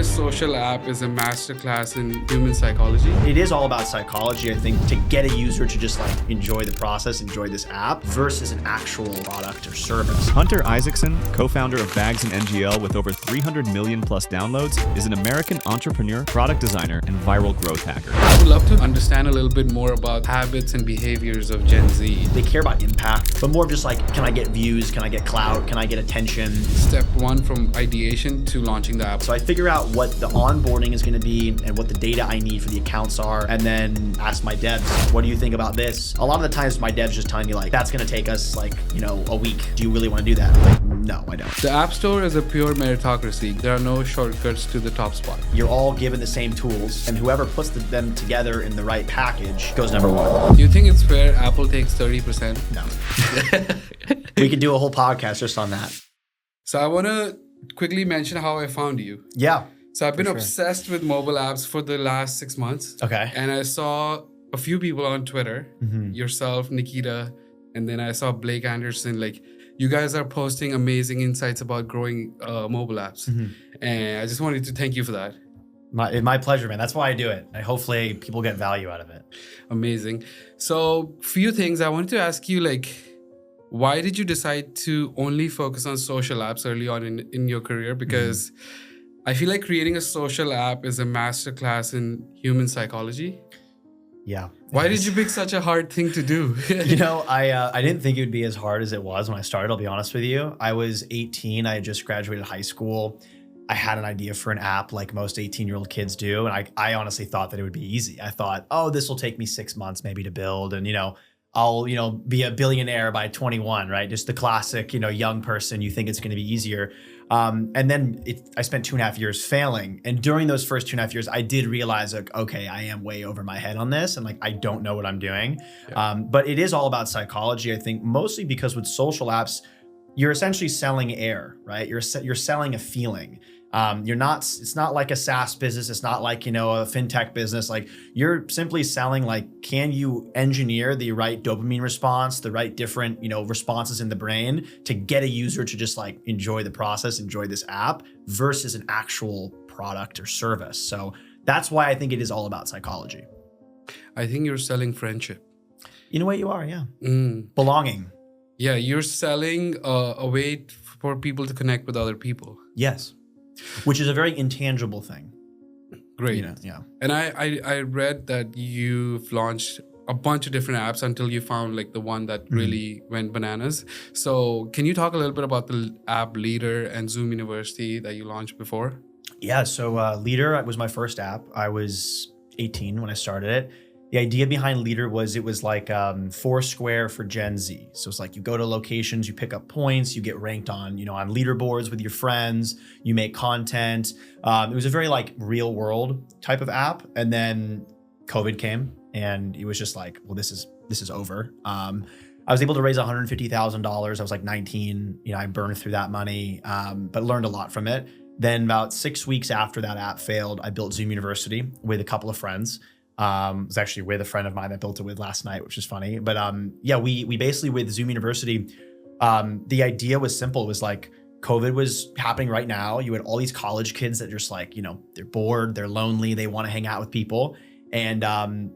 a social app is a masterclass in human psychology. It is all about psychology, I think, to get a user to just like enjoy the process, enjoy this app versus an actual product or service. Hunter Isaacson, co-founder of Bags and NGL with over 300 million plus downloads, is an American entrepreneur, product designer, and viral growth hacker. I would love to understand a little bit more about habits and behaviors of Gen Z. They care about impact, but more of just like, can I get views? Can I get clout? Can I get attention? Step one from ideation to launching the app. So I figure out what the onboarding is going to be and what the data I need for the accounts are, and then ask my devs, what do you think about this? A lot of the times my devs just telling me like, that's going to take us like, a week. Do you really want to do that? I'm like, no, I don't. The App Store is a pure meritocracy. There are no shortcuts to the top spot. You're all given the same tools, and whoever puts them together in the right package goes number one. Do you think it's fair Apple takes 30%? No. We could do a whole podcast just on that. So I want to quickly mention how I found you. Yeah. So I've been obsessed with mobile apps for the last 6 months. Okay. And I saw a few people on Twitter, yourself, Nikita, and then I saw Blake Anderson. Like, you guys are posting amazing insights about growing mobile apps. And I just wanted to thank you for that. My pleasure, man. That's why I do it. Hopefully people get value out of it. Amazing. So few things I wanted to ask you, like, why did you decide to only focus on social apps early on in your career? Because I feel like creating a social app is a masterclass in human psychology. Yeah. Why did you pick such a hard thing to do? I didn't think it would be as hard as it was when I started, I'll be honest with you. I was 18. I had just graduated high school. I had an idea for an app like most 18-year-old kids do. And I honestly thought that it would be easy. I thought, oh, this will take me 6 months maybe to build. And, I'll, be a billionaire by 21, right? Just the classic, young person, you think it's going to be easier. And then I spent 2.5 years failing. And during those first 2.5 years, I did realize, like, okay, I am way over my head on this. And like, I don't know what I'm doing. Yeah. But it is all about psychology, I think, mostly because with social apps, you're essentially selling air, right? You're selling a feeling. It's not like a SaaS business. It's not like, a fintech business. Like, you're simply selling, like, can you engineer the right dopamine response, the right different, responses in the brain to get a user to just like enjoy the process, enjoy this app versus an actual product or service. So that's why I think it is all about psychology. I think you're selling friendship. In a way you are, yeah. Belonging. Yeah, you're selling a way for people to connect with other people. Yes. Which is a very intangible thing. Great. Yeah. And I read that you've launched a bunch of different apps until you found like the one that really went bananas. So can you talk a little bit about the app Leader and Zoom University that you launched before? Yeah, so Leader was my first app. I was 18 when I started it. The idea behind Leader was it was like Foursquare for Gen Z. So it's like you go to locations, you pick up points, you get ranked on, on leaderboards with your friends, you make content. It was a very like real world type of app. And then COVID came and it was just like, well, this is over. I was able to raise $150,000. I was like 19, I burned through that money, but learned a lot from it. Then about 6 weeks after that app failed, I built Zoom University with a couple of friends. It was actually with a friend of mine that built it with last night, which is funny. But we basically with Zoom University, the idea was simple. It was like COVID was happening right now. You had all these college kids that just like, they're bored, they're lonely, they want to hang out with people. And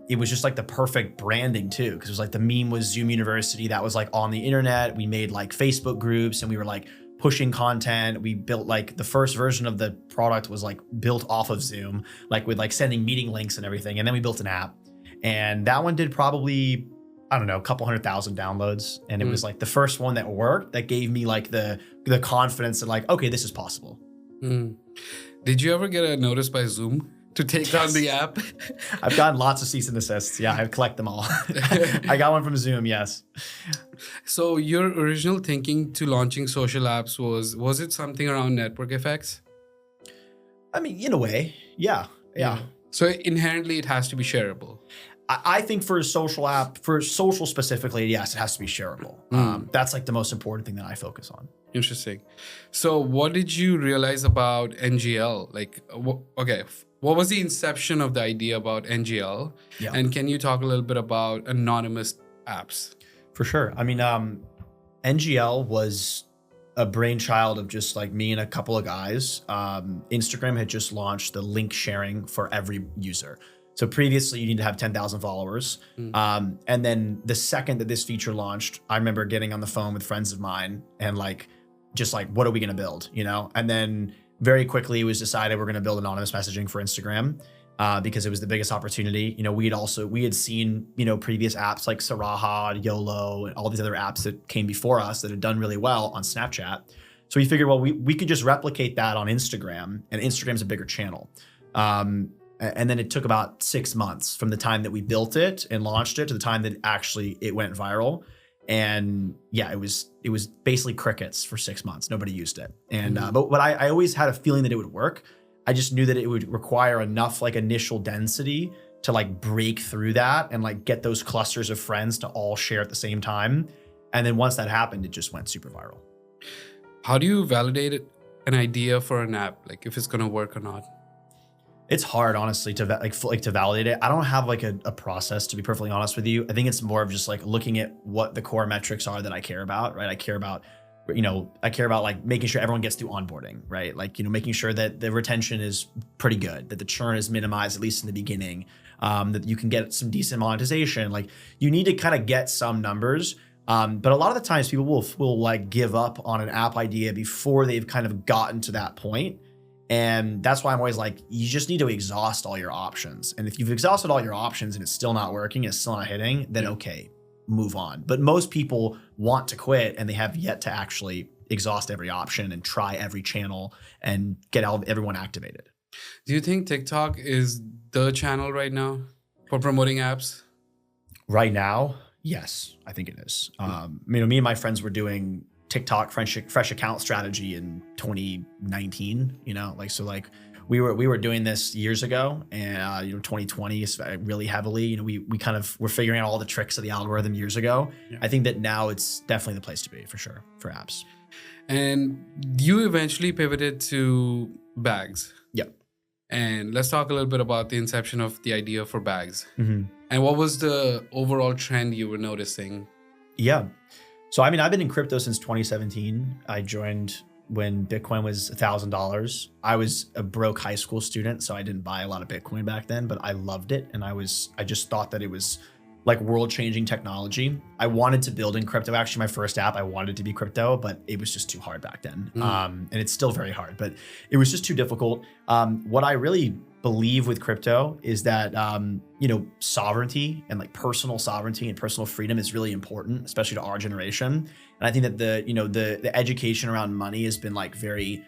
it was just like the perfect branding too, because it was like the meme was Zoom University that was like on the internet. We made like Facebook groups and we were like pushing content. We built like the first version of the product was like built off of Zoom, like with like sending meeting links and everything. And then we built an app and that one did probably, I don't know, a couple 100,000 downloads. And it was like the first one that worked that gave me like the confidence that like, okay, this is possible. Did you ever get a notice by Zoom to take down the app? I've gotten lots of cease and desists. Yeah, I collect them all. I got one from Zoom, yes. So your original thinking to launching social apps was it something around network effects? I mean, in a way, yeah. So inherently it has to be shareable. I think for a social app, for social specifically, yes, it has to be shareable. That's like the most important thing that I focus on. Interesting. So what did you realize about NGL? Like, what was the inception of the idea about NGL? Yeah. And can you talk a little bit about anonymous apps? For sure. I mean, NGL was a brainchild of just like me and a couple of guys. Instagram had just launched the link sharing for every user. So previously you need to have 10,000 followers. And then the second that this feature launched, I remember getting on the phone with friends of mine and like, just like, what are we going to build? You know? And then very quickly it was decided we're going to build anonymous messaging for Instagram. Because it was the biggest opportunity. You know, we had seen, you know, previous apps like Saraha, YOLO, and all these other apps that came before us that had done really well on Snapchat. So we figured, well, we could just replicate that on Instagram, and Instagram's a bigger channel. And then it took about 6 months from the time that we built it and launched it to the time that actually it went viral. And yeah, it was basically crickets for 6 months. Nobody used it. And but I always had a feeling that it would work. I just knew that it would require enough like initial density to like break through that and like get those clusters of friends to all share at the same time. And then once that happened, it just went super viral. How do you validate an idea for an app? Like if it's going to work or not? It's hard, honestly, to to validate it. I don't have like a process, to be perfectly honest with you. I think it's more of just like looking at what the core metrics are that I care about, right? I care about like making sure everyone gets through onboarding, right? Like, you know, making sure that the retention is pretty good, that the churn is minimized, at least in the beginning, that you can get some decent monetization. Like you need to kind of get some numbers. But a lot of the times people will like give up on an app idea before they've kind of gotten to that point. And that's why I'm always like, you just need to exhaust all your options. And if you've exhausted all your options and it's still not working, it's still not hitting, then okay, move on. But most people want to quit and they have yet to actually exhaust every option and try every channel and get everyone activated. Do you think TikTok is the channel right now for promoting apps? Right now, yes, I think it is. Me and my friends were doing TikTok fresh account strategy in 2019, we were doing this years ago, and 2020 is really heavily, we kind of were figuring out all the tricks of the algorithm years ago. Yeah. I think that now it's definitely the place to be for sure for apps. And you eventually pivoted to bags. Yep. And let's talk a little bit about the inception of the idea for bags. Mm-hmm. And what was the overall trend you were noticing? Yeah. So, I've been in crypto since 2017. I joined when Bitcoin was $1,000. I was a broke high school student, so I didn't buy a lot of Bitcoin back then, but I loved it. And I just thought that it was like world-changing technology. I wanted to build in crypto. Actually, my first app, I wanted to be crypto, but it was just too hard back then. And it's still very hard, but it was just too difficult. What I really believe with crypto is that, sovereignty and like personal sovereignty and personal freedom is really important, especially to our generation. And I think that the education around money has been like very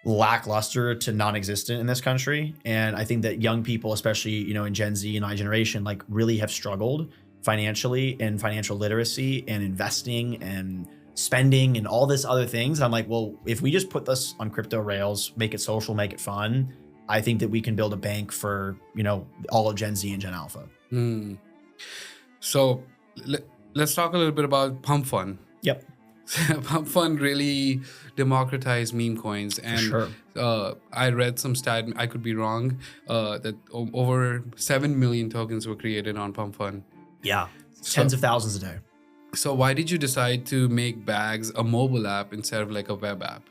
lackluster to non-existent in this country. And I think that young people, especially, in Gen Z and my generation, like really have struggled financially and financial literacy and investing and spending and all this other things. I'm like, well, if we just put this on crypto rails, make it social, make it fun, I think that we can build a bank for, all of Gen Z and Gen Alpha. So let's talk a little bit about Pump Fun. Yep. Pump Fun really democratized meme coins. And sure. I read some stat, I could be wrong, that over 7 million tokens were created on Pump Fun. Yeah. Tens of thousands a day. So why did you decide to make Bags a mobile app instead of like a web app?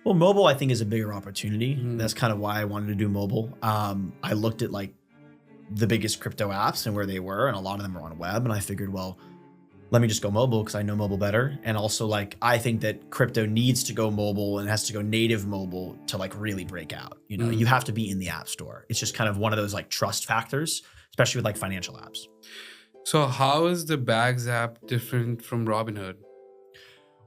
Well, mobile, I think, is a bigger opportunity. That's kind of why I wanted to do mobile. I looked at like the biggest crypto apps and where they were, and a lot of them were on web. And I figured, well, let me just go mobile because I know mobile better. And also, like, I think that crypto needs to go mobile and has to go native mobile to like really break out. You have to be in the app store. It's just kind of one of those like trust factors, especially with like financial apps. So how is the Bags app different from Robinhood?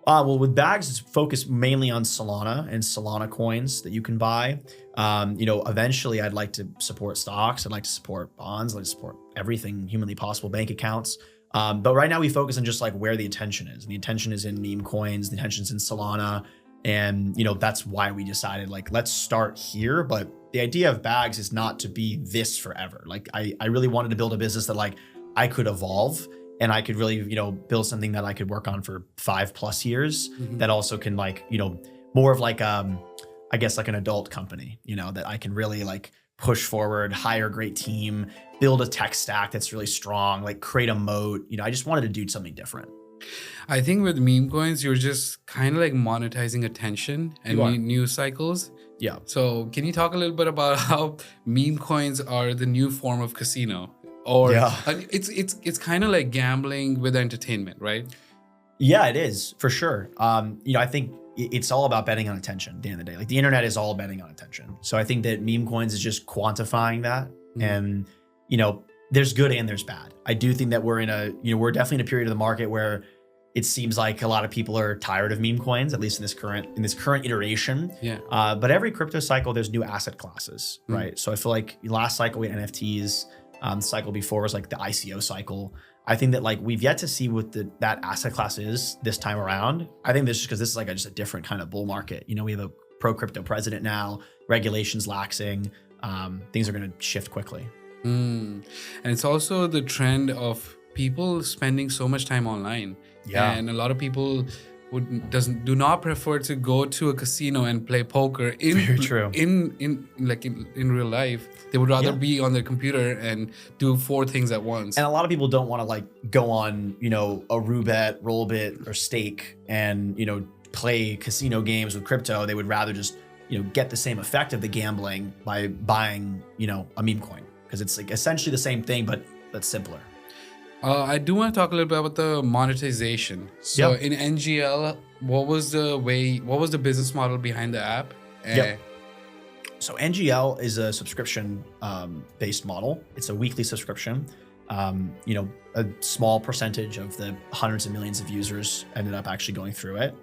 Well, with Bags, it's focused mainly on Solana and Solana coins that you can buy. Eventually I'd like to support stocks. I'd like to support bonds. I'd like to support everything humanly possible, bank accounts. But right now we focus on just like where the attention is. And the attention is in meme coins. The attention is in Solana. And, that's why we decided like, let's start here. But the idea of Bags is not to be this forever. Like I really wanted to build a business that like I could evolve and I could really, build something that I could work on for 5+ years that also can like, more of like, I guess like an adult company, that I can really like push forward, hire a great team, build a tech stack that's really strong, like create a moat. I just wanted to do something different. I think with meme coins, you're just kind of like monetizing attention and You are. news cycles. Yeah. So can you talk a little bit about how meme coins are the new form of casino? Or Yeah. it's kind of like gambling with entertainment, right? Yeah, it is for sure. I think it's all about betting on attention at the end of the day. Like the internet is all betting on attention. So I think that meme coins is just quantifying that. And, there's good and there's bad. I do think that we're definitely in a period of the market where it seems like a lot of people are tired of meme coins, at least in this current iteration. Yeah. But every crypto cycle, there's new asset classes, right? So I feel like last cycle we had NFTs. The cycle before was like the ICO cycle. I think that like we've yet to see what that asset class is this time around. I think this is because this is like just a different kind of bull market. We have a pro crypto president now, regulations laxing, things are going to shift quickly. And it's also the trend of people spending so much time online. Yeah. And a lot of people do not prefer to go to a casino and play poker Very true. in real life. They would rather Yeah. be on their computer and do 4 things at once. And a lot of people don't want to like go on, a Roulette, Rollbit, or Stake and, play casino games with crypto. They would rather just, get the same effect of the gambling by buying, a meme coin, because it's like essentially the same thing, but simpler. I do want to talk a little bit about the monetization. So Yeah. in NGL, what was the business model behind the app? Yep. So NGL is a subscription based model. It's a weekly subscription. A small percentage of the hundreds of millions of users ended up actually going through it.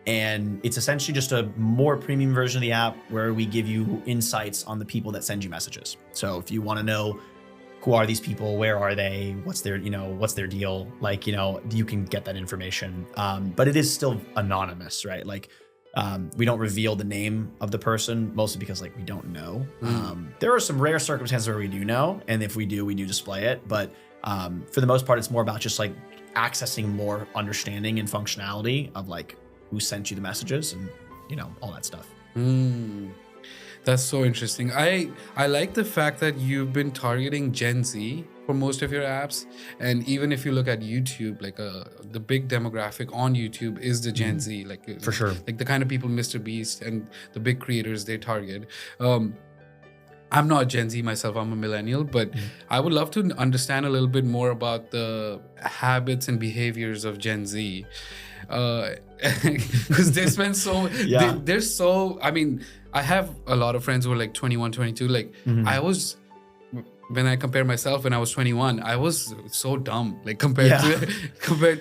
And it's essentially just a more premium version of the app where we give you insights on the people that send you messages. So if you want to know who are these people, where are they, what's their deal, like, you can get that information. But it is still anonymous, right? Like, we don't reveal the name of the person, mostly because like we don't know. There are some rare circumstances where we do know, and if we do display it. But for the most part, it's more about just like accessing more understanding and functionality of like who sent you the messages and all that stuff. That's so interesting. I like the fact that you've been targeting Gen Z for most of your apps, and even if you look at YouTube, like the big demographic on YouTube is the Gen Z, like For sure. like the kind of people Mr. Beast and the big creators they target. I'm not Gen Z myself, I'm a millennial, but I would love to understand a little bit more about the habits and behaviors of Gen Z. Because they spend so, Yeah. they're so, I mean, I have a lot of friends who are like 21, 22. Like when I compare myself when I was 21, I was so dumb, like compared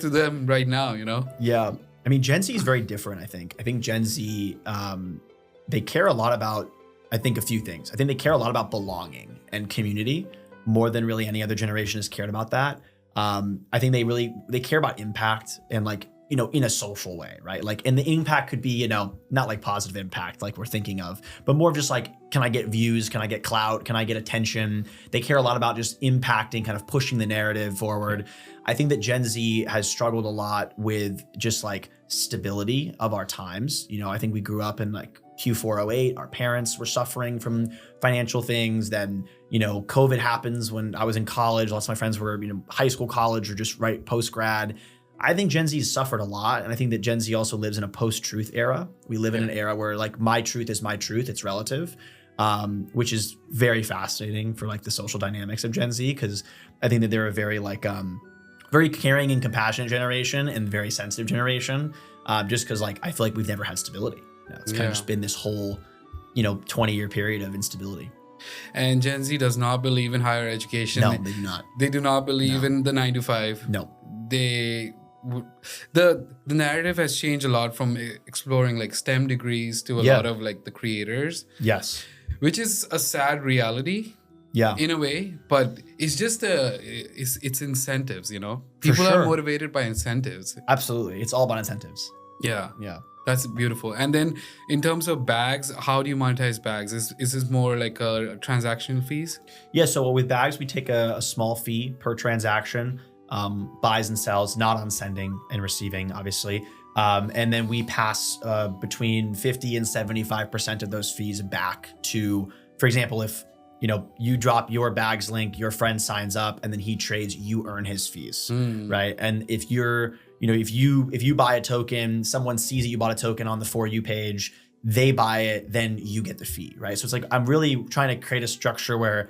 to them right now, Yeah. I mean, Gen Z is very different, I think. I think Gen Z, they care a lot about, I think, a few things. I think they care a lot about belonging and community more than really any other generation has cared about that. I think they care about impact and like, in a social way, right? Like, and the impact could be, not like positive impact like we're thinking of, but more of just like, can I get views? Can I get clout? Can I get attention? They care a lot about just impacting, kind of pushing the narrative forward. I think that Gen Z has struggled a lot with just like stability of our times. I think we grew up in like Q408, our parents were suffering from financial things. Then, COVID happens when I was in college. Lots of my friends were, high school, college, or just right post-grad. I think Gen Z has suffered a lot. And I think that Gen Z also lives in a post-truth era. We live in an era where like my truth is my truth. It's relative, which is very fascinating for like the social dynamics of Gen Z. Cause I think that they're a very like, very caring and compassionate generation and very sensitive generation. Just cause like, I feel like we've never had stability. It's kind of just been this whole, 20-year period of instability. And Gen Z does not believe in higher education. No, they do not. They do not believe in the 9 to 5. No. The narrative has changed a lot from exploring like STEM degrees to a lot of like the creators. Yes. Which is a sad reality. Yeah. In a way, but it's just it's incentives, People are motivated by incentives. Absolutely. It's all about incentives. Yeah. Yeah. That's beautiful. And then in terms of bags, how do you monetize bags? Is this more like a transactional fees? Yeah. So with bags, we take a small fee per transaction, buys and sells, not on sending and receiving, obviously. And then we pass between 50 and 75% of those fees back to, for example, if you drop your bags link, your friend signs up, and then he trades, you earn his fees, right? And if you're, if you buy a token, someone sees that you bought a token on the For You page, they buy it, then you get the fee, right? So it's like, I'm really trying to create a structure where,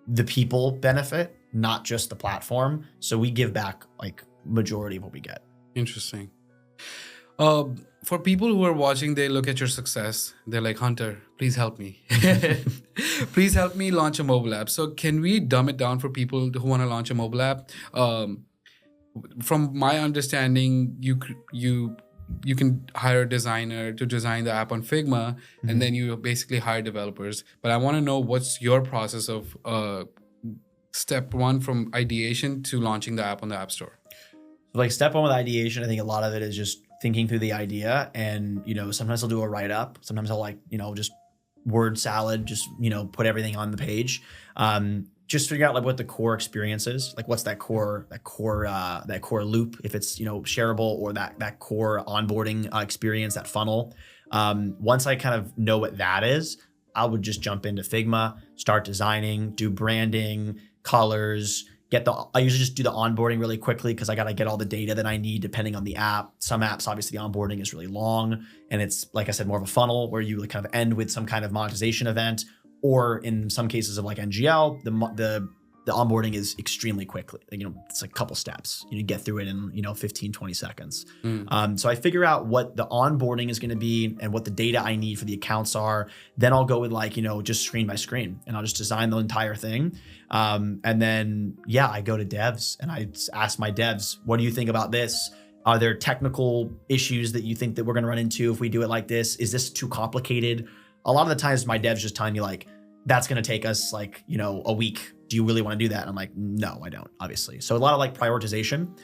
the people benefit, not just the platform. So we give back like majority of what we get. Interesting. For people who are watching, they look at your success. They're like, Hunter, please help me. Please help me launch a mobile app. So can we dumb it down for people who want to launch a mobile app? From my understanding, you can hire a designer to design the app on Figma, and then you basically hire developers. But I want to know what's your process of step one from ideation to launching the app on the App Store. Like step one with ideation, I think a lot of it is just thinking through the idea, and sometimes I'll do a write up. Sometimes I'll just word salad, just put everything on the page. Just figure out like what the core experience is, like what's that core loop, if it's shareable, or that core onboarding experience, that funnel. Once I kind of know what that is, I would just jump into Figma, start designing, do branding, colors. I usually just do the onboarding really quickly because I got to get all the data that I need depending on the app. Some apps, obviously, the onboarding is really long, and it's, like I said, more of a funnel where you kind of end with some kind of monetization event. Or in some cases of like NGL, the onboarding is extremely quickly. It's like a couple steps. You get through it in 15, 20 seconds. So I figure out what the onboarding is going to be and what the data I need for the accounts are. Then I'll go with just screen by screen, and I'll just design the entire thing. And then I go to devs and I ask my devs, what do you think about this? Are there technical issues that you think that we're going to run into if we do it like this? Is this too complicated? A lot of the times my devs just telling me like, that's going to take us a week. Do you really want to do that? And I'm like, no, I don't, obviously. So a lot of like prioritization.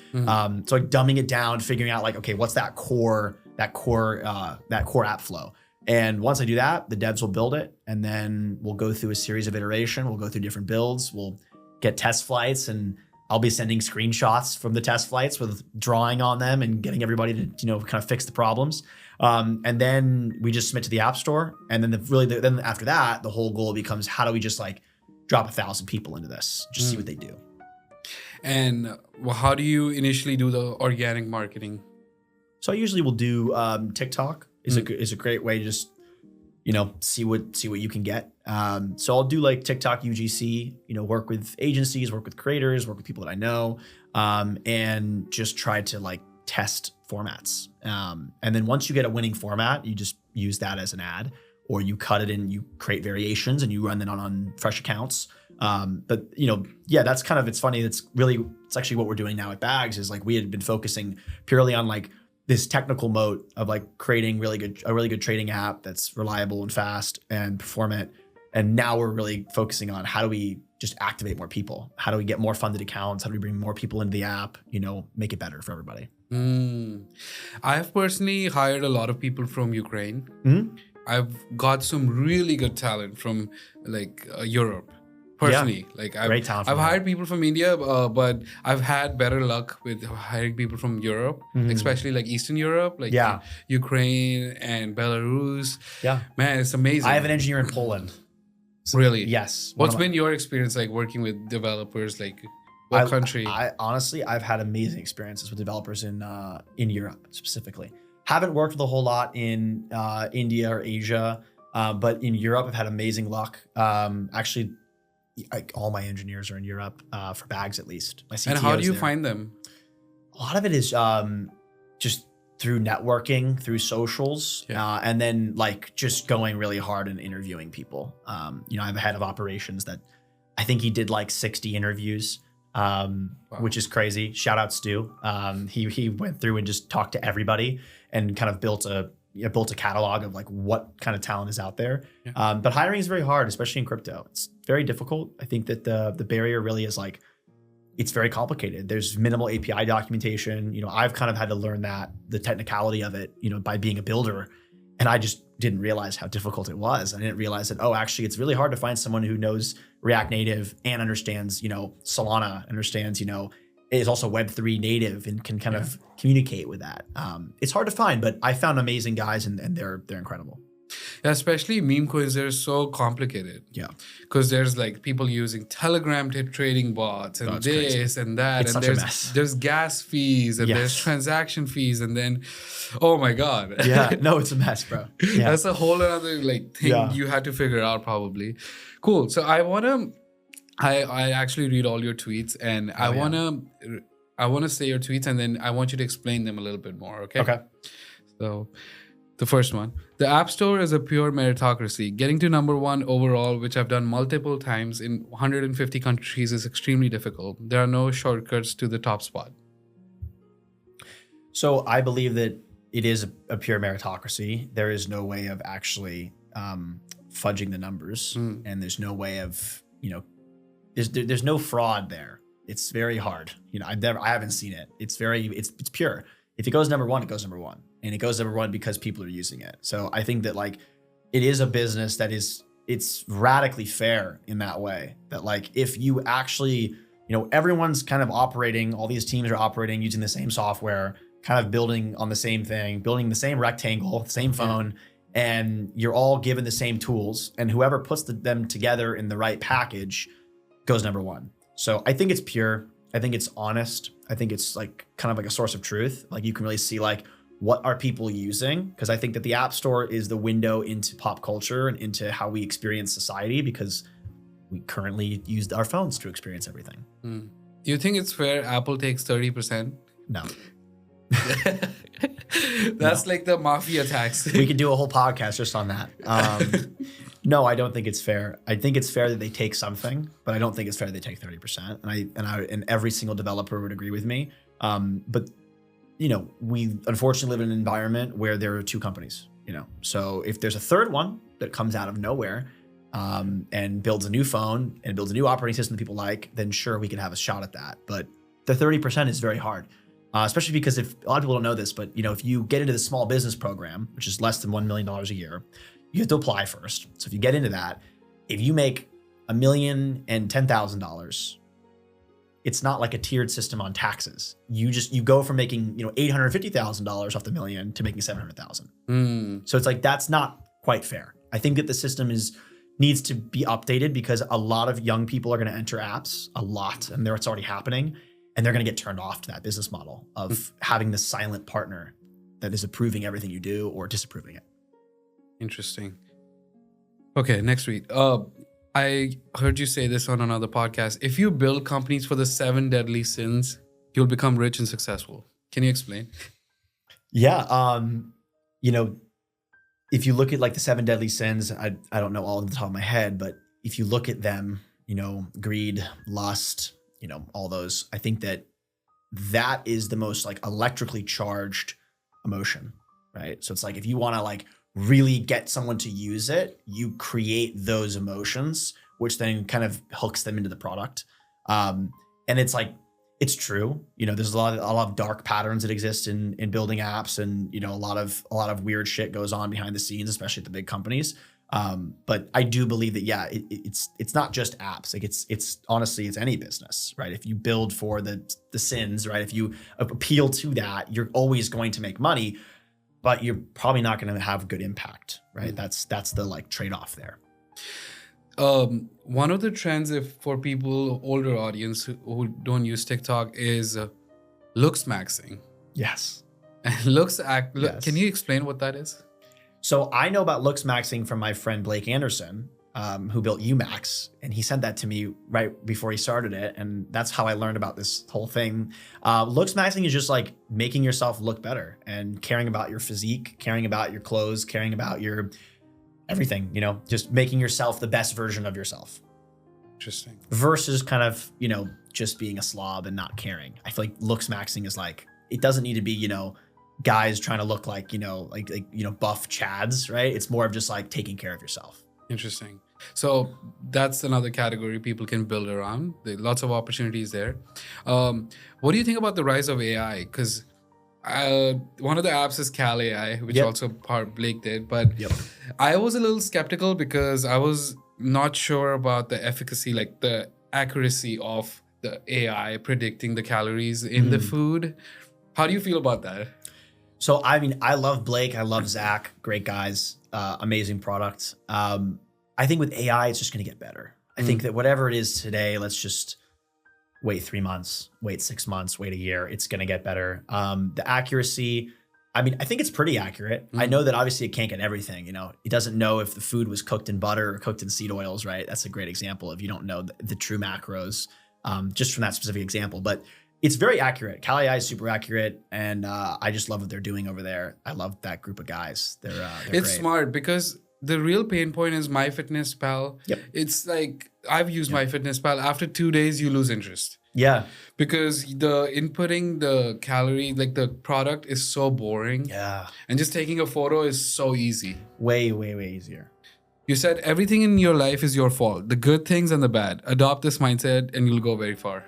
So like dumbing it down, figuring out like, okay, what's that core app flow? And once I do that, the devs will build it, and then we'll go through a series of iteration. We'll go through different builds. We'll get test flights, and I'll be sending screenshots from the test flights with drawing on them and getting everybody to, kind of fix the problems. And then we just submit to the App Store. And then then after that, the whole goal becomes, how do we just like drop 1,000 people into this, just see what they do. And how do you initially do the organic marketing? So I usually will do TikTok is a great way to just, see what you can get. So I'll do like TikTok UGC, work with agencies, work with creators, work with people that I know, and just try to like test formats. And then once you get a winning format, you just use that as an ad, or you cut it and you create variations and you run them on fresh accounts. But that's kind of, it's funny. It's actually what we're doing now at Bags is like, we had been focusing purely on like this technical moat of like creating a really good trading app that's reliable and fast and performant. And now we're really focusing on how do we just activate more people? How do we get more funded accounts? How do we bring more people into the app? Make it better for everybody. I've personally hired a lot of people from Ukraine. I've got some really good talent from like Europe. Personally, like I've hired people from India, but I've had better luck with hiring people from Europe, especially like Eastern Europe, like Ukraine and Belarus. Yeah, man, it's amazing. I have an engineer in Poland. Really? Yes. What's been your experience like working with developers? Like what country? Honestly, I've had amazing experiences with developers in Europe specifically. Haven't worked with a whole lot in India or Asia, but in Europe, I've had amazing luck. Actually, all my engineers are in Europe for Bags, at least. My CTO and how do you find them? A lot of it is just through networking, through socials, and then like just going really hard and interviewing people. I have a head of operations that I think he did like 60 interviews, which is crazy. Shout out Stu. He went through and just talked to everybody and kind of built a catalog of like what kind of talent is out there. But hiring is very hard, especially in crypto. It's very difficult. I think that the barrier really is like, it's very complicated. There's minimal API documentation. I've kind of had to learn the technicality of it, by being a builder. And I just didn't realize how difficult it was. I didn't realize that, actually it's really hard to find someone who knows React Native and understands, Solana, understands, is also Web3 native and can kind of communicate with that. It's hard to find, but I found amazing guys and they're incredible. Yeah, especially meme coins, they're so complicated. Yeah. Because there's like people using Telegram trading bots and Oh, it's this crazy. and that. It's and such a mess. there's gas fees and there's Yes. transaction fees. And then, oh my God. Yeah. No, it's a mess, bro. Yeah. That's a whole other like thing you had to figure out probably. Cool. So I actually read all your tweets and I want to say your tweets and then I want you to explain them a little bit more. Okay. Okay. So the first one, the App Store is a pure meritocracy. Getting to number one overall, which I've done multiple times in 150 countries, is extremely difficult. There are no shortcuts to the top spot. So I believe that it is a pure meritocracy. There is no way of actually fudging the numbers, and there's no way of, there's no fraud there. It's very hard. I haven't seen it. It's pure. If it goes number one, it goes number one. And it goes number one because people are using it. So I think that like it is a business that it's radically fair in that way. That like if you actually, everyone's kind of operating, all these teams are operating using the same software, kind of building on the same thing, building the same rectangle, same phone, and you're all given the same tools. And whoever puts them together in the right package goes number one. So I think it's pure. I think it's honest. I think it's like kind of like a source of truth. Like you can really see like what are people using? Because I think that the App Store is the window into pop culture and into how we experience society because we currently use our phones to experience everything. Do you think it's fair Apple takes 30%? No. That's like the mafia tax. We could do a whole podcast just on that. No, I don't think it's fair. I think it's fair that they take something, but I don't think it's fair that they take 30%. And every single developer would agree with me. But we unfortunately live in an environment where there are two companies. So if there's a third one that comes out of nowhere and builds a new phone and builds a new operating system that people like, then sure, we could have a shot at that. But the 30% is very hard. Especially because if a lot of people don't know this, but if you get into the small business program, which is less than $1 million a year, you have to apply first. So if you get into that, if you make $1,010,000, it's not like a tiered system on taxes. You go from making $850,000 off the million to making $700,000. So it's like that's not quite fair. I think that the system needs to be updated because a lot of young people are going to enter apps a lot, and it's already happening. And they're going to get turned off to that business model of having this silent partner that is approving everything you do or disapproving it. Interesting. Okay, next week. I heard you say this on another podcast. If you build companies for the 7 deadly sins, you'll become rich and successful. Can you explain? Yeah. If you look at like the 7 deadly sins, I don't know all off the top of my head, but if you look at them, greed, lust, all those, I think that is the most like electrically charged emotion, right? So it's like, if you want to like really get someone to use it, you create those emotions, which then kind of hooks them into the product. And it's like, it's true. There's a lot of dark patterns that exist in building apps, and a lot of weird shit goes on behind the scenes, especially at the big companies. But I do believe that, it's not just apps. Like it's honestly, it's any business, right? If you build for the sins, right? If you appeal to that, you're always going to make money, but you're probably not going to have good impact, right? That's the like trade-off there. One of the trends for people, older audience who don't use TikTok is looks maxing. Yes. Yes. Can you explain what that is? So I know about looks maxing from my friend Blake Anderson, who built Umax, and he sent that to me right before he started it, and that's how I learned about this whole thing. Looks maxing is just like making yourself look better and caring about your physique, caring about your clothes, caring about your everything, just making yourself the best version of yourself. Interesting. Versus kind of, just being a slob and not caring. I feel like looks maxing is like, it doesn't need to be, guys trying to look like, buff chads, right? It's more of just like taking care of yourself. Interesting. So that's another category people can build around. There are lots of opportunities there. What do you think about the rise of AI? Because one of the apps is Cal AI, which also Blake did. But I was a little skeptical because I was not sure about the efficacy, like the accuracy of the AI predicting the calories in the food. How do you feel about that? So, I mean, I love Blake. I love Zach. Great guys. amazing product. I think with AI, it's just going to get better. I think that whatever it is today, let's just wait 3 months, wait 6 months, wait a year. It's going to get better. The accuracy, I mean, I think it's pretty accurate. I know that obviously it can't get everything. You know, it doesn't know if the food was cooked in butter or cooked in seed oils, right? That's a great example of you don't know the true macros just from that specific example. But it's very accurate. Cal AI is super accurate, and I just love what they're doing over there. I love that group of guys. They're It's great. smart because the real pain point is MyFitnessPal. Yep. It's like I've used MyFitnessPal. After 2 days, you lose interest Yeah. because the inputting the calorie, like the product is so boring. Yeah. And just taking a photo is so easy. Way, way, way easier. You said everything in your life is your fault, the good things and the bad. Adopt this mindset and you'll go very far.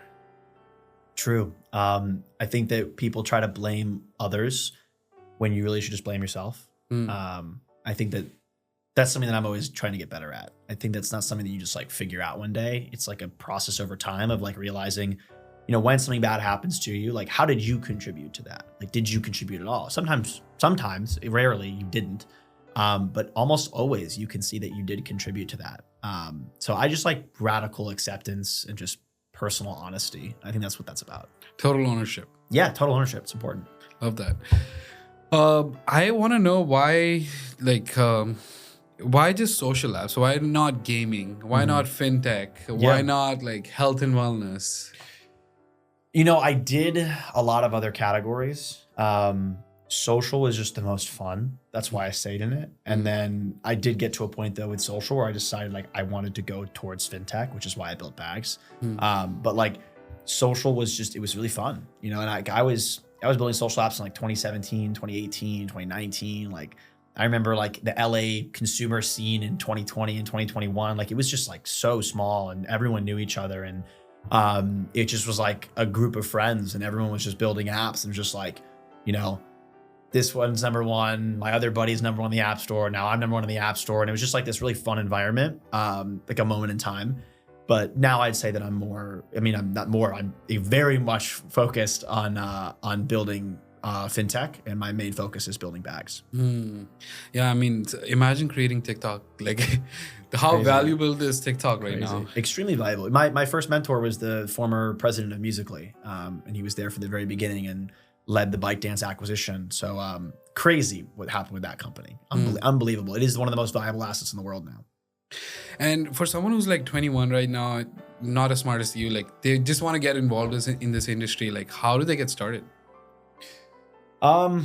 True. I think that people try to blame others when you really should just blame yourself. I think that that's something that I'm always trying to get better at. I think that's not something that you just like figure out one day. It's like a process over time of like realizing, you know, when something bad happens to you, like how did you contribute to that? Like, did you contribute at all? Sometimes, rarely you didn't. But almost always you can see that you did contribute to that. So I just like radical acceptance and just personal honesty. I think that's what that's about. Total ownership. Yeah, total ownership. It's important. Love that. I want to know why, like, why just social apps? Why not gaming? Why not fintech? Why not like health and wellness? You know, I did a lot of other categories. Social was just the most fun. That's why I stayed in it. And then I did get to a point though with social where I decided like I wanted to go towards fintech, which is why I built Bags. But like social was just, it was really fun, you know, and I was building social apps in like 2017, 2018, 2019. Like I remember like the LA consumer scene in 2020 and 2021, like it was just like so small and everyone knew each other. And it just was like a group of friends and everyone was just building apps and just like, you know, this one's number one, my other buddy's number one in the app store. Now I'm number one in the app store. And it was just like this really fun environment, like a moment in time. But now I'd say that I'm very much focused on building fintech, and my main focus is building Bags. Yeah, I mean, imagine creating TikTok. Like, how Crazy. Valuable is TikTok right now? Extremely valuable. My first mentor was the former president of Musical.ly, and he was there from the very beginning and led the ByteDance acquisition. So crazy what happened with that company. Unbelievable. It is one of the most valuable assets in the world now. And for someone who's like 21 right now, not as smart as you, like they just want to get involved in this industry, like how do they get started? I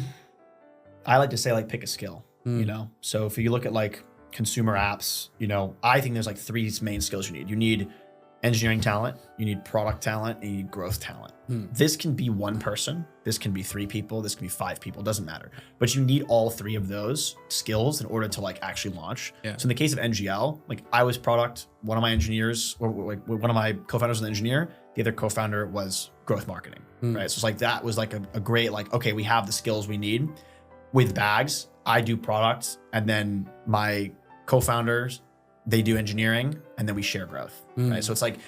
like to say like pick a skill, you know? So if you look at like consumer apps, you know, I think there's like 3 main skills you need. You need engineering talent, you need product talent, and you need growth talent. This can be one person, this can be 3 people, this can be 5 people, doesn't matter. But you need all 3 of those skills in order to like actually launch. So in the case of NGL, like I was product, one of my engineers, or like one of my co-founders was an engineer, the other co-founder was growth marketing, right? So it's like that was like a great, like, okay, we have the skills we need. With Bags, I do products, and then my co-founders, they do engineering, and then we share growth, right? So it's like,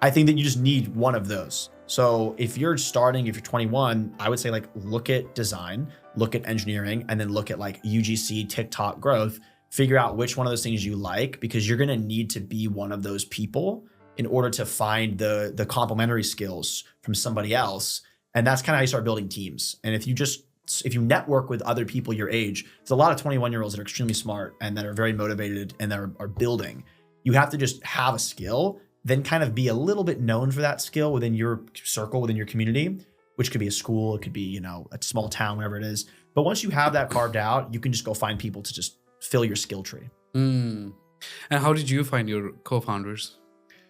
I think that you just need one of those. So if you're 21, I would say like, look at design, look at engineering, and then look at like UGC, TikTok growth, figure out which one of those things you like, because you're gonna need to be one of those people in order to find the complementary skills from somebody else. And that's kind of how you start building teams. And if you network with other people your age, there's a lot of 21-year-olds that are extremely smart and that are very motivated and that are building. You have to just have a skill, then kind of be a little bit known for that skill within your circle, within your community, which could be a school, it could be, you know, a small town, wherever it is. But once you have that carved out, you can just go find people to just fill your skill tree. And how did you find your co-founders?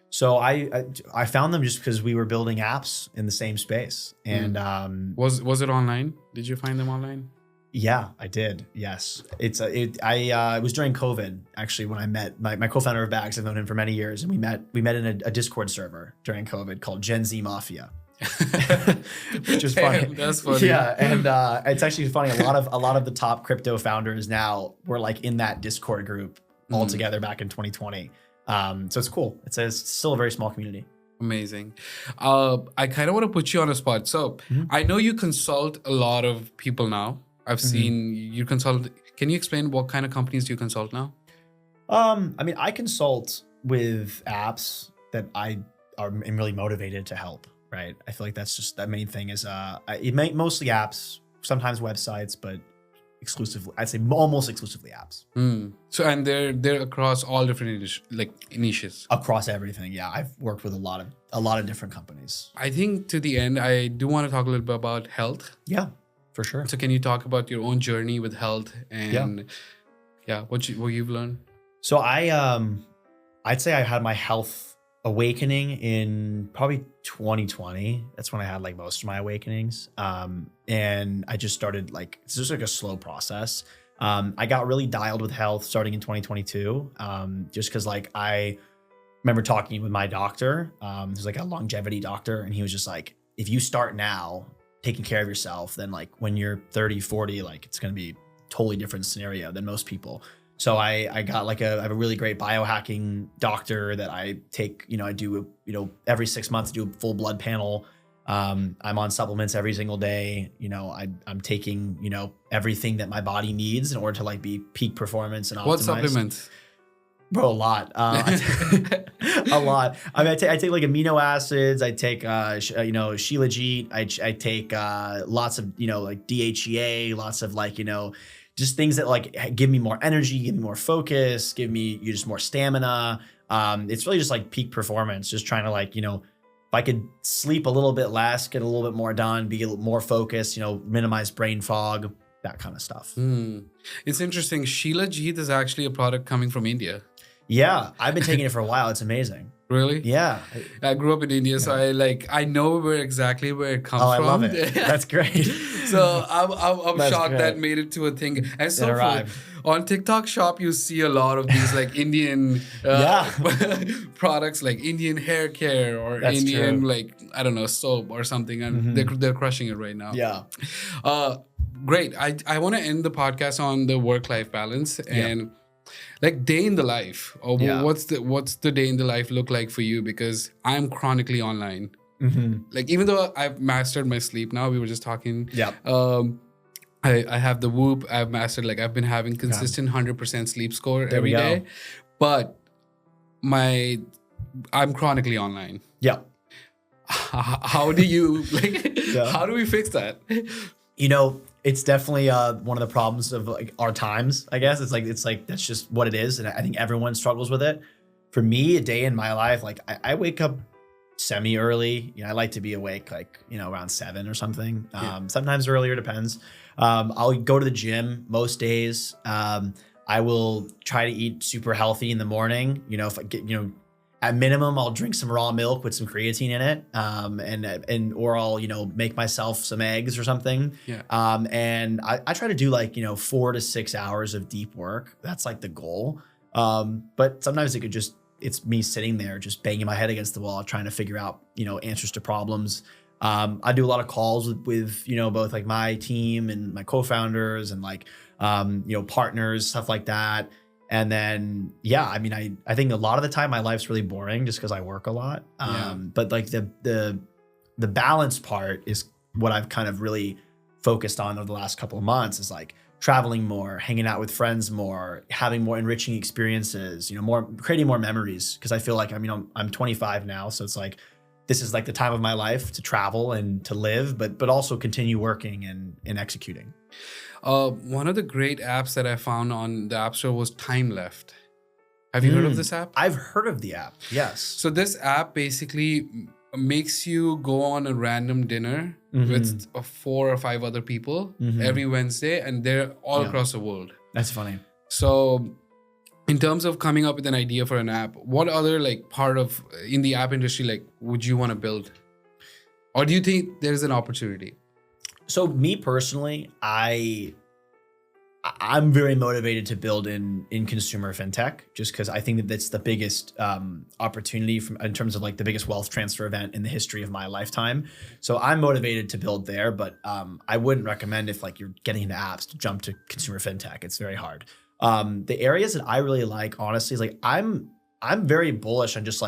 So I found them just because we were building apps in the same space. And was it online? Did you find them online? Yeah, I did. Yes. It was during COVID, actually, when I met my co-founder of Bags. I've known him for many years, and we met in a Discord server during COVID called GenZ Mafia. Which is funny. That's funny. Yeah, and it's actually funny. A lot of the top crypto founders now were like in that Discord group all together back in 2020. So it's cool. It's still a very small community. Amazing. I kind of want to put you on a spot. So I know you consult a lot of people now. I've seen you consult Can you explain what kind of companies do you consult now? I mean, I consult with apps that am really motivated to help, right? I feel like that's just that main thing is mostly apps, sometimes websites, but exclusively, I'd say almost exclusively apps. So and they're across all different niches. Across everything, yeah. I've worked with a lot of different companies. I think to the end, I do want to talk a little bit about health. Yeah, for sure. So can you talk about your own journey with health and what you've learned? So I'd say I had my health awakening in probably 2020. That's when I had like most of my awakenings. And I just started it's just like a slow process. I got really dialed with health starting in 2022. Just because I remember talking with my doctor, who's like a longevity doctor, and he was just like, if you start now taking care of yourself, then when you're 30, 40, it's going to be a totally different scenario than most people. So I got I have a really great biohacking doctor that I take, I do, every 6 months, do a full blood panel. I'm on supplements every single day. I'm taking, everything that my body needs in order to be peak performance and optimized. What supplements? Bro, a lot. A lot. I mean, I take amino acids. I take, Shilajit. I take lots of, DHEA, lots of just things that give me more energy, give me more focus, give me just more stamina. It's really just peak performance, just trying to if I could sleep a little bit less, get a little bit more done, be a little more focused, minimize brain fog, that kind of stuff. It's interesting. Shilajit is actually a product coming from India. Yeah, I've been taking it for a while. It's amazing. Really? Yeah. I grew up in India, so I know exactly where it comes from. I love it. That's great. So I'm That's shocked great. that made it to a thing. And so arrived. on TikTok Shop, you see a lot of these Indian products, like Indian hair care or That's Indian true. I don't know, soap or something, and they're crushing it right now. Yeah. Great. I want to end the podcast on the work-life balance and day in the life. Or what's the day in the life look like for you? Because I'm chronically online. Even though I've mastered my sleep now, we were just talking. Yeah. I have the Whoop. I've mastered I've been having consistent 100% sleep score every day. But I'm chronically online. Yeah. How do you how do we fix that? It's definitely one of the problems of our times, I guess. It's that's just what it is. And I think everyone struggles with it. For me, a day in my life, I wake up semi early. I like to be awake around 7 or something. Sometimes earlier, depends. I'll go to the gym most days. I will try to eat super healthy in the morning. If I get, at minimum, I'll drink some raw milk with some creatine in it, or I'll make myself some eggs or something. Yeah. And I try to do 4 to 6 hours of deep work. That's the goal. But sometimes it's me sitting there just banging my head against the wall, trying to figure out answers to problems. I do a lot of calls with both my team and my co-founders and partners, stuff like that. And then, I think a lot of the time my life's really boring just because I work a lot. But the balance part is what I've kind of really focused on over the last couple of months is traveling more, hanging out with friends more, having more enriching experiences, creating more memories. Cause I feel I'm 25 now. So it's this is the time of my life to travel and to live, but also continue working and executing. One of the great apps that I found on the App Store was Time Left. Have you heard of this app? I've heard of the app, yes. So this app basically makes you go on a random dinner with 4 or 5 other people every Wednesday, and they're all across the world. That's funny. So in terms of coming up with an idea for an app, what other part of in the app industry would you want to build? Or do you think there's an opportunity? So me personally, I'm very motivated to build in consumer fintech, just because I think that that's the biggest opportunity in terms of the biggest wealth transfer event in the history of my lifetime. So I'm motivated to build there, but I wouldn't recommend if you're getting into apps to jump to consumer fintech. It's very hard. The areas that I really like, honestly, is I'm very bullish on just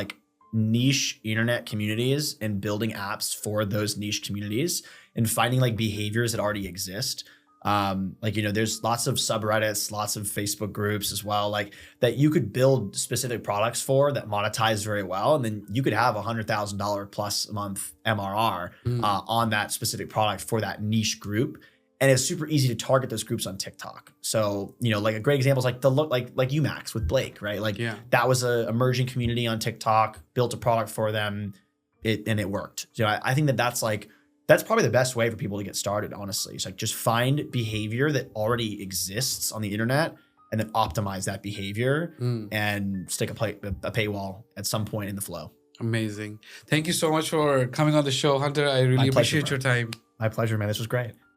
niche internet communities and building apps for those niche communities and finding behaviors that already exist. Like, there's lots of subreddits, lots of Facebook groups as well, like that you could build specific products for that monetize very well. And then you could have $100,000 plus a month MRR on that specific product for that niche group. And it's super easy to target those groups on TikTok. So, like a great example is like like UMax with Blake, right? Like that was a emerging community on TikTok, built a product for them, and it worked. So I think that's probably the best way for people to get started, honestly. It's like just find behavior that already exists on the internet and then optimize that behavior and stick a paywall at some point in the flow. Amazing. Thank you so much for coming on the show, Hunter. I really appreciate your time. My pleasure, man. This was great.